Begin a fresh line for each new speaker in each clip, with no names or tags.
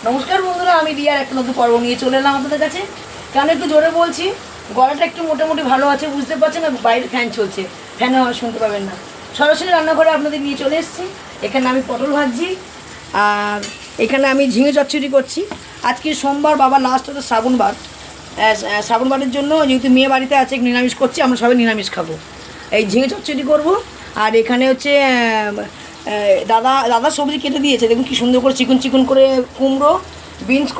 নমস্কার বন্ধুরা, আমি রিয়ার একটা নতুন পর্ব নিয়ে চলে এলাম আপনাদের কাছে। কেন একটু জোরে বলছি, গলাটা একটু মোটামুটি ভালো আছে, বুঝতে পারছেন না, বাইরে ফ্যান চলছে, ফ্যানে আওয়াজ শুনতে পাবেন না। সরাসরি রান্নাঘরে আপনাদের নিয়ে চলে এসেছি। এখানে আমি পটল ভাজছি, আর এখানে আমি ঝিঙে চচ্চড়ি করছি। আজকে সোমবার, বাবা লাস্ট হতো শ্রাবণবার। শ্রাবণবারের জন্য যেহেতু মেয়ে বাড়িতে আছে, নিরামিষ করছি, আমরা সবাই নিরামিষ খাবো। এই ঝিঙে চচ্চড়ি করবো। আর এখানে হচ্ছে দাদা সবজি কেটে দিয়েছে, দেখুন কি সুন্দর করে চিকন চিকন করে কুমড়ো, বিনস,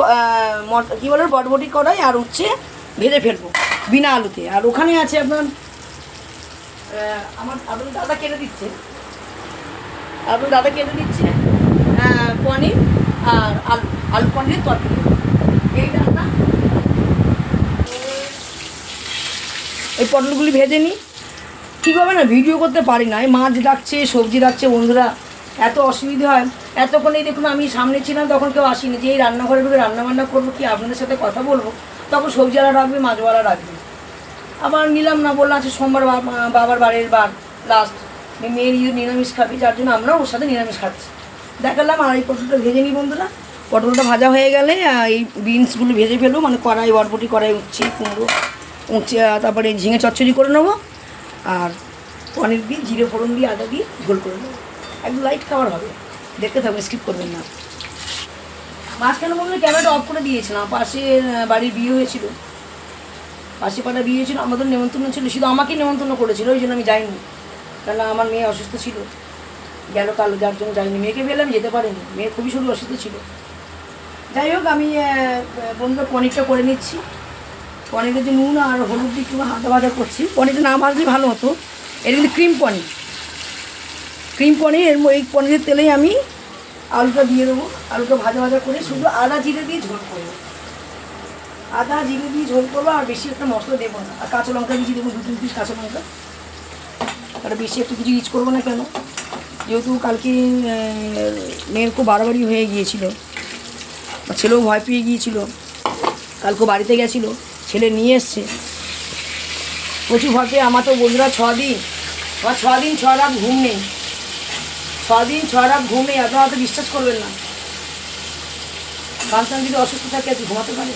কী বলে বটবটি কড়াই, আর হচ্ছে ভেজে ফেলবো বিনা আলুতে। আর ওখানে আছে আপনার আপনার দাদা কেটে দিচ্ছে পনির আর আলু পনিরের তরকারি। এই রান্না, এই পটলগুলি ভেজে নিই। ঠিকভাবে না ভিডিও করতে পারি না, এই মাছ ডাকছে, সবজি ডাকছে, বন্ধুরা এত অসুবিধা হয়। এতক্ষণেই দেখুন আমি সামনে ছিলাম, তখন কেউ আসেনি, যে এই রান্নাঘরে ঢুকে রান্নাবান্না করবো, কি আপনাদের সাথে কথা বলবো, তখন সবজিওয়ালা রাখবে, মাছওয়ালা রাখবে। আবার নিলাম না, বললাম আছে সোমবার বাবার বাড়ির বার লাস্ট, মেয়ের নিরামিষ খাবি, যার জন্য আমরাও ওর সাথে নিরামিষ খাচ্ছি। দেখালাম। আর এই পটলটা ভেজে নিই বন্ধুরা। পটলটা ভাজা হয়ে গেলে এই বিনসগুলো ভেজে ফেলবো, মানে কড়াই, বরবটি কড়াই, উচ্ছি, কুমড়ো, তারপরে ঝিঙে চচ্চড়ি করে নেবো। আর পনির দিয়ে জিরে ফোড়ন দিয়ে আদা দিয়ে ঝোল করে নেবো। একদম লাইট খাবার হবে, দেখতে থাকবেন, স্কিপ করবেন না। মাঝখানে বললে ক্যামেরাটা অফ করে দিয়েছিলাম, পাশে বাড়ির বিয়ে হয়েছিল, পাশে পাড়া বিয়ে হয়েছিল, আমাদের নেমন্তন্ন ছিল, শুধু আমাকেই নেমন্তন্ন করেছিল, ওই জন্য আমি যাইনি, কেননা আমার মেয়ে অসুস্থ ছিল, গেল কাল, যার জন্য যাইনি। মেয়েকে বললাম যেতে পারিনি, মেয়ে খুবই শুধু অসুস্থ ছিল। যাই হোক, আমি বন্ধুরা পনিরটা করে নিচ্ছি। পনিরের যে নুন আর হলুদ দিয়ে একটু হাতা ভাজা করছি। পনিরটা না ভাজলে ভালো হতো, এটা কিন্তু ক্রিম পনির। এই পনিরের তেলেই আমি আলুটা দিয়ে দেবো। আলুটা ভাজা ভাজা করে শুধু আদা জিরে দিয়ে ঝোল করবো, আর বেশি একটা মশলা দেবো না। আর কাঁচা লঙ্কা দিয়েছি, দেবো 2-3 পিস কাঁচা লঙ্কা। আর বেশি একটু কিছু ইউজ করবো না, কেন যেহেতু কালকে মেয়ের খুব বাড়াবাড়ি হয়ে গিয়েছিল, ছেলেও ভয় পেয়ে গিয়েছিল, কালকে বাড়িতে গেছিলো, ছেলে নিয়ে এসছে, প্রচুর ভয় পেয়ে। আমার তো বন্ধুরা 6 দিন 6 রাত ঘুম নেই, 6 দিন 6 রাত ঘুম নেই। আপনারা হয়তো বিশ্বাস করবেন না, সন্তান যদি অসুস্থ থাকে আর ঘুমাতে পারে।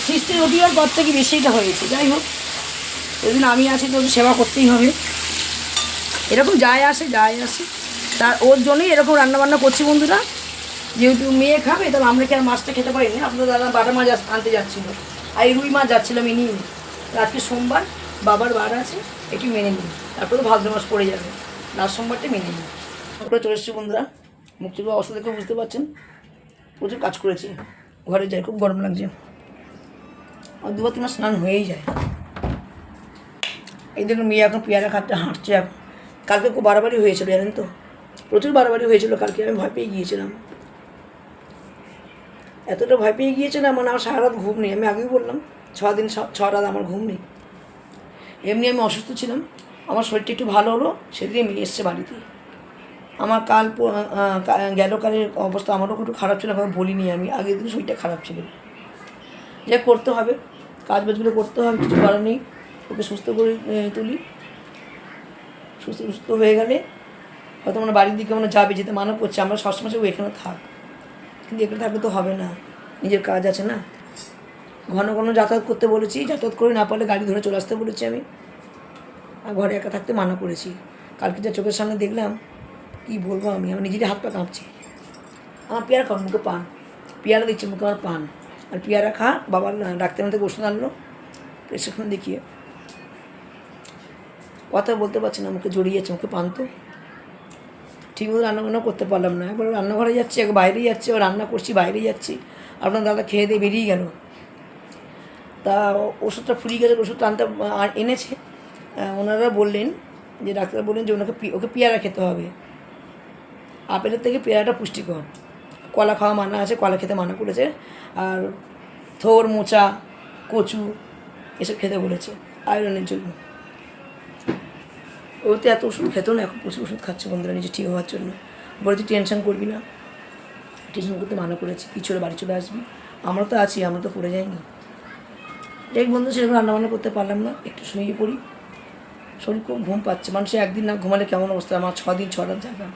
সৃষ্টির অধিকার পর থেকে বেশিটা হয়েছে। যাই হোক, ওই আমি আছি তো সেবা করতেই হবে, এরকম যায় আসে। তার ওর জন্যই এরকম রান্নাবান্না করছি বন্ধুরা। যেহেতু মেয়ে খাবে, তাহলে আমরা কি আর মাছটা খেতে পারিনি। আপনার দাদা বাটা মাছ আনতে যাচ্ছিলো, আর এই রুই মাছ যাচ্ছিলাম, আমি নিই। আজকে সোমবার, বাবার বার আছে, একটু মেনে নিই, তারপরে ভাদ্র মাস পড়ে যাবে, লাস্ট সোমবারটা মেনে নিই। আমরা চলে এসেছি বন্ধুরা। মুক্তির অবস্থা দেখে বুঝতে পারছেন, প্রচুর কাজ করেছি, ঘরে যাই, খুব গরম লাগছে, আর 2-3 মাস স্নান হয়েই যায়। এই দেখুন মেয়ে এখন পেয়ারা খাচ্ছে, হাঁটছে। এখন কালকে খুব বাড়াবাড়ি হয়েছিল, জানেন তো, প্রচুর বাড়াবাড়ি হয়েছিল কালকে। আমি ভয় পেয়ে গিয়েছিলাম, এতটা ভয় পেয়ে গিয়েছিলাম, মানে আমার সারা রাত ঘুম নেই। আমি আগেই বললাম 6 দিন 6 রাত আমার ঘুম নেই। এমনি আমি অসুস্থ ছিলাম, আমার শরীরটা একটু ভালো হলো, সেদিকে মেয়ে এসছে বাড়িতে। আমার কালের অবস্থা আমারও একটু খারাপ ছিল, এখন বলিনি আমি, আগের দিন শরীরটা খারাপ ছিল। যা করতে হবে, কাজবাজগুলো করতে হবে, কিছু করার নেই। ওকে সুস্থ করে তুলি, সুস্থ হয়ে গেলে হয়তো আমরা বাড়ির দিকে আমরা যাবে, যেতে মানা করছে, আমরা সবসময় ও এখানে থাক, কিন্তু এখানে থাকলে তো হবে না, নিজের কাজ আছে না। ঘন ঘন যাতায়াত করতে বলেছি, যাতায়াত করে না পারলে গাড়ি ধরে চলে আসতে বলেছি আমি, আর ঘরে একা থাকতে মানা করেছি। কালকে যা চোখের সামনে দেখলাম, কী বলবো, আমি নিজেরই হাত পা কাঁপছি। আমার পেয়ারা খাওয়ার মুখে পান, পেয়ারা দিচ্ছে মুখে আমার পান, আর পেয়ারা খা। বাবার ডাক্তার থেকে ওষুধ আনলো, প্রেসক্রিপশন দেখিয়ে। কথা বলতে পারছি না, মুখে জড়িয়ে যাচ্ছে, মুখে পান তো ঠিকমতো রান্নাবান্না করতে পারলাম না। একবার রান্নাঘরে যাচ্ছি, একবার বাইরেই যাচ্ছি, আবার রান্না করছি, বাইরেই যাচ্ছি। আপনার দাদা খেয়ে দিয়ে বেরিয়ে গেল, তা ওষুধটা ফুরিয়ে গেছে, ওষুধটা এনেছে। ওনারা বললেন, যে ডাক্তার বললেন যে ওকে পেয়ারা খেতে হবে, আপেলের থেকে পেয়ারাটা পুষ্টিকর। কলা খাওয়া মানা আছে, কলা খেতে মানা করেছে, আর থোর, মোচা, কচু এসব খেতে বলেছে আয়রনের জন্য। ও তো এত ওষুধ খেতো না, এখন প্রচুর ওষুধ খাচ্ছে বন্ধুরা নিজে ঠিক হওয়ার জন্য। বলেছে টেনশন করবি না, টেনশন করতে মানা করেছি, কিছু হলে বাড়ি চলে আসবি। আমরা তো আছি, আমরা তো পড়ে যাইনি। এক বন্ধু সেরকম রান্নাবান্না করতে পারলাম না, একটু শুয়ে পড়ি, শরীর খুব ঘুম পাচ্ছে। মানুষের একদিন না ঘুমালে কেমন অবস্থা, আমার 6 দিন 6 রাত জায়গা।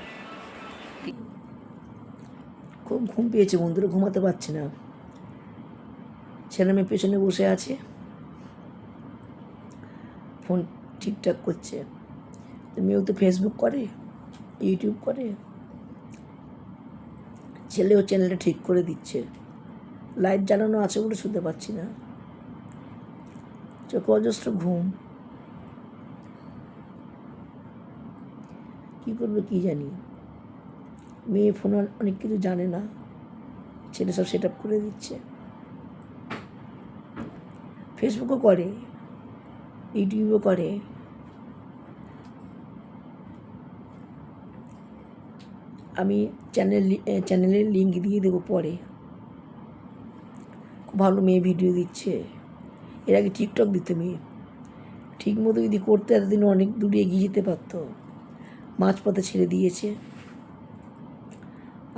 খুব ঘুম পেয়েছে বন্ধুরা, ঘুমাতে পারছি না। ছেলে মেয়ে পেছনে বসে আছে, ফোন ঠিকঠাক করছে। মেয়েও তো ফেসবুক করে, ইউটিউব করে, ছেলেও চ্যানেলটা ঠিক করে দিচ্ছে। লাইট জ্বালানো আছে বলে শুতে পারছি না, চোখে অজস্র ঘুম। কী করবে কী জানি। মেয়ে ফোন অনেক কিছু জানে না, ছেলে সব সেট আপ করে দিচ্ছে। ফেসবুকও করে, ইউটিউবও করে। আমি চ্যানেলের লিঙ্ক দিয়ে দেবো পরে। খুব ভালো মেয়ে ভিডিও দিচ্ছে। এর আগে টিকটক দিতে মেয়ে, ঠিক মতো যদি করতে এতদিন অনেক দূরে এগিয়ে যেতে পারতো। মাঝপথে ছেড়ে দিয়েছে,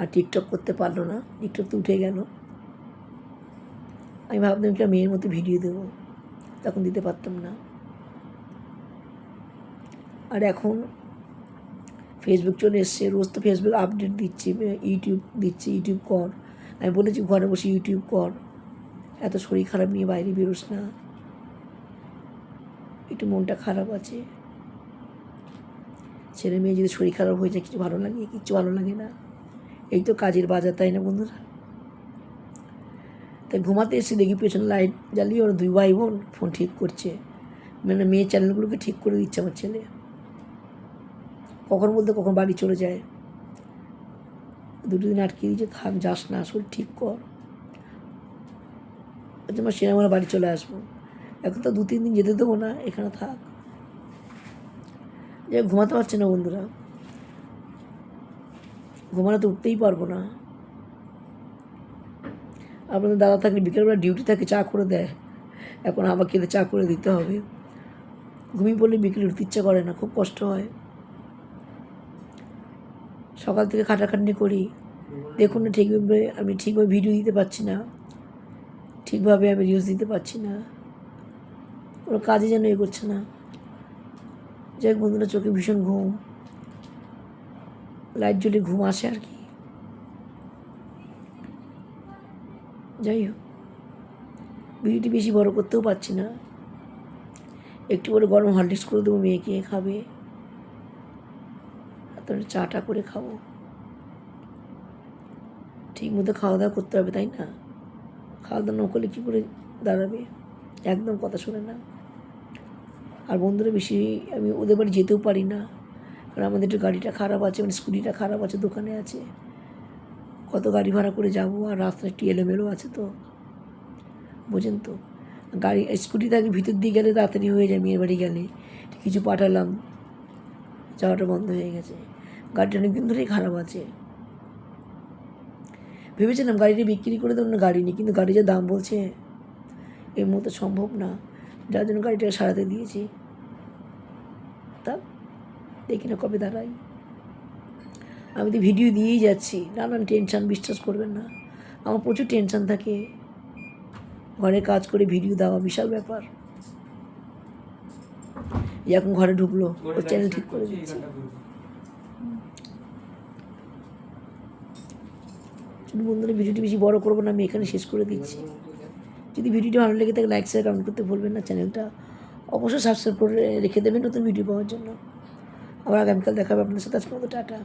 আর টিকটক করতে পারলো না, টিকটক তো উঠে গেল। আমি ভাবতাম একটা মেয়ের মতো ভিডিও দেবো, তখন দিতে পারতাম না। আর এখন ফেসবুক চলে এসছে, রোজ তো ফেসবুক আপডেট দিচ্ছি, ইউটিউব দিচ্ছি, ইউটিউব কর। আমি বলেছি ঘরে বসে ইউটিউব কর, এত শরীর খারাপ নিয়ে বাইরে বেরোস না, একটু মনটা খারাপ আছে। ছেলে মেয়ে যদি শরীর খারাপ হয়ে যায় কিছু ভালো লাগে? কিচ্ছু ভালো লাগে না। এই তো কাজের বাজার, তাই না বন্ধুরা? তাই ঘুমাতে এসে দেখি পেছনে লাইট জ্বালিয়ে ওরা দুই ভাই বোন ফোন ঠিক করছে, মানে মেয়ের চ্যানেলগুলোকে ঠিক করে দিচ্ছে আমার ছেলে। কখন বলতে কখন বাড়ি চলে যায়, দুটো দিন আটকে দিয়েছে, থাক যাস না, শরীর ঠিক কর। আমার সিনেমার বাড়ি চলে আসবো, এখন তো 2-3 দিন যেতে দেবো না, এখানে থাক। যে ঘুমাতে পারছে না বন্ধুরা, ঘুমানো তো উঠতেই পারবো না। আপনাদের দাদা থাকলে বিকেলবেলা ডিউটি থাকে, চা করে দেয়, এখন আমাকে চা করে দিতে হবে। ঘুমিয়ে পড়লে বিকেলে উঠতে ইচ্ছা করে না, খুব কষ্ট হয়। সকাল থেকে খাটাখাটনি করি, দেখুন না আমি ঠিকভাবে ভিডিও দিতে পারছি না, ঠিকভাবে আমি রিলস দিতে পারছি না, কোনো কাজে যেন করছে না। যাই বন্ধুরা, চোখে ভীষণ ঘুম, লাইট জ্বলে ঘুম আসে আর কি। যাই হোক, ভিডিওটি বেশি বড় করতেও পারছি না। একটু করে গরম হরলিক্স করে দেবো, মেয়েকে খাবে, তারপরে চাটা করে খাবো। ঠিক মতো খাওয়া দাওয়া করতে হবে, তাই না? খাওয়া দাওয়া না করলে কী করে দাঁড়াবে, একদম কথা শোনে না। আর বন্ধুরা বেশি আমি ওদের বাড়ি যেতেও পারি না, কারণ আমাদের একটু গাড়িটা খারাপ আছে, মানে স্কুটিটা খারাপ আছে, দোকানে আছে, কত গাড়ি ভাড়া করে যাব, আর রাস্তা একটু এলোমেলো আছে, তো বোঝেন তো। গাড়ি স্কুটি থাকে ভিতর দিয়ে গেলে তাড়াতাড়ি হয়ে যায়, মেয়ের বাড়ি গেলে কিছু পাঠালাম, যাওয়াটা বন্ধ হয়ে গেছে। গাড়িটা অনেকদিন ধরেই খারাপ আছে। ভেবেছিলাম গাড়িটা বিক্রি করে দেবো, না গাড়ি নেই, কিন্তু গাড়ি যা দাম বলছে এই মুহূর্তে সম্ভব না, যার জন্য গাড়িটাকে সারাতে দিয়েছি। তা দেখি না কবে দাঁড়াই। আমি তো ভিডিও দিয়েই যাচ্ছি, নানান টেনশান, বিশ্বাস করবেন না, আমার প্রচুর টেনশান থাকে। ঘরে কাজ করে ভিডিও দেওয়া বিশাল ব্যাপার। এখন ঘরে ঢুকলো, ওর চ্যানেল ঠিক করে দিচ্ছি। বন্ধুরা ভিডিওটি বেশি বড় করবো না, আমি এখানে শেষ করে দিচ্ছি। যদি ভিডিওটি ভালো লেগে থাকে লাইক শেয়ার কমেন্ট করতে ভুলবেন না। চ্যানেলটা অবশ্যই সাবস্ক্রাইব করে রেখে দেবেন নতুন ভিডিও পাওয়ার জন্য। আবার আগামীকাল দেখা হবে আপনাদের সাথে। আজকের মতো টাটা।